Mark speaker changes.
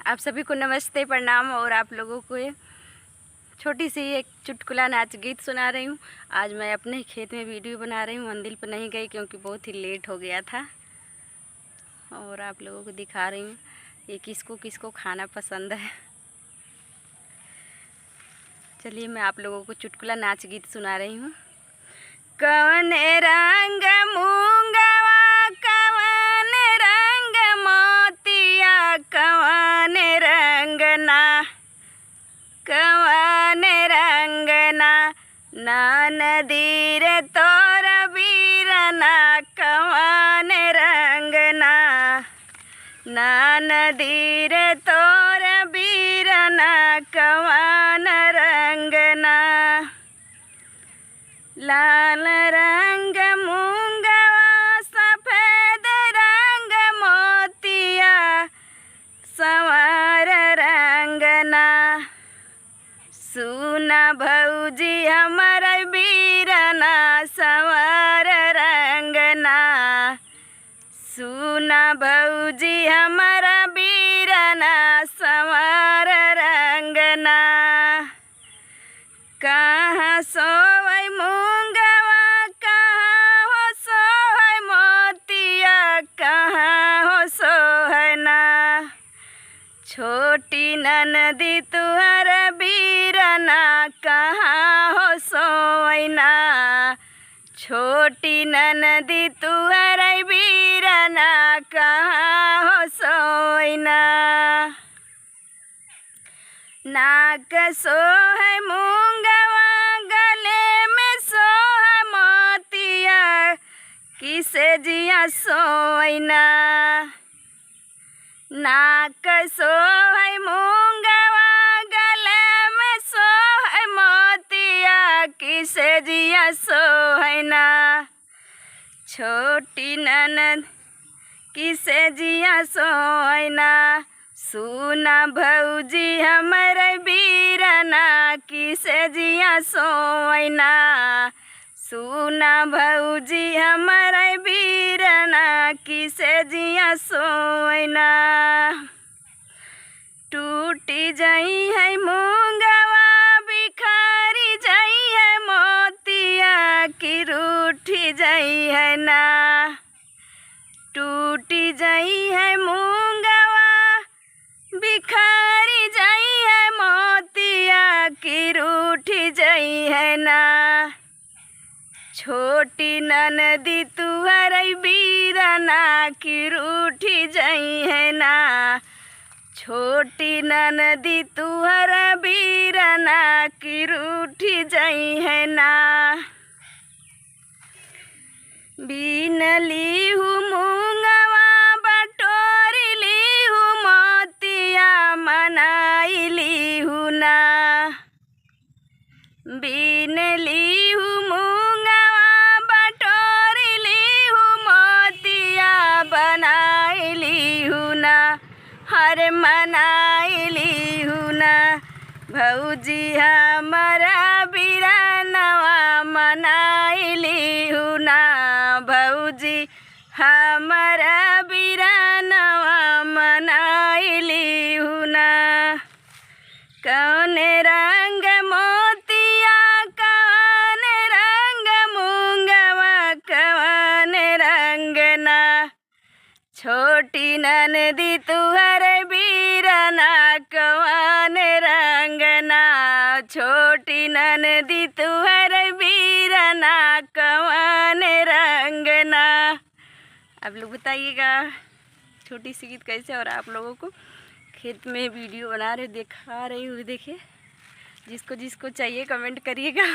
Speaker 1: आप सभी को नमस्ते प्रणाम। और आप लोगों को ये छोटी सी एक चुटकुला नाच गीत सुना रही हूँ। आज मैं अपने खेत में वीडियो बना रही हूँ। मंदिर पर नहीं गई क्योंकि बहुत ही लेट हो गया था। और आप लोगों को दिखा रही हूँ ये किसको किसको खाना पसंद है। चलिए मैं आप लोगों को चुटकुला नाच गीत सुना रही हूँ। कवन रंग मूंगवा, कवन रंग मोतिया, कवन रंग ना, कवन रंग ना नदी रे तोर बीरना, कवन रंग ना नदी रे तोर बीरना, कवन रंग ना। लाल रंग मूंगवा, सफेद रंग मोतिया, संवर रंग ना। सुना भौजी हमर बीरना, संवर रंग ना। सुना भौजी हमर बीरना, संवर रंग ना। कहाँ सोवै मूंगवा, कहाँ हो सोहै मोतिया, कहाँ हो सोहै ना। छोटी ननदी तुहर बीरना, कहाँ हो सोवै ना। छोटी ननदी तुहर बीरना, कहाँ हो सोवै ना। नाक सोहै मूंगवा, गले में सोहै मोतिया, किसे जिया सोवै ना। नाक सोहै मूंगवा, गले में सोहै मोतिया, किसे जिया सोहै ना। छोटी ननद किसे जिया सोहै ना। सुना भौजी हमर बीरना, किसे जिया सोवै ना। सुना भौजी हमर बीरना, किसे जिया सोवै ना। टूटी जई है मूंगवा, बिखरी जई है मोतिया, कि रूठी जई है ना। टूटी जई है मूंगवा, बिखरी जई है मोतिया, कि रूठी जई है ना। छोटी ननदी तुहर बीरना, कि रूठी जई है ना। छोटी ननदी तुहर बीरना, कि रूठी जई है ना। बीन लीहू मूंगवा, बटोरी लीहू मोतिया, मनाई लीहू ना। बीन लीहू मूंगवा, बटोरी लीहू मोतिया, बनाई लीहू ना। हर मनाई लीहू ना। भौजी हमारा बीरनवा, मनाई लीहू ना। भौजी हमारा बीरनवा, मनाई लीहू ना। कौन रंग मोतिया, कौन रंग मूंगवा, कौन रंग ना। छोटी ननदी तुहर बीरना, कौन रंग ना। छोटी ननदी तुहर बीरना, कौन रंग ना। आप लोग बताइएगा छोटी सी गीत कैसे। और आप लोगों को खेत में वीडियो बना रहे दिखा रही हूँ। देखिए जिसको जिसको चाहिए कमेंट करिएगा।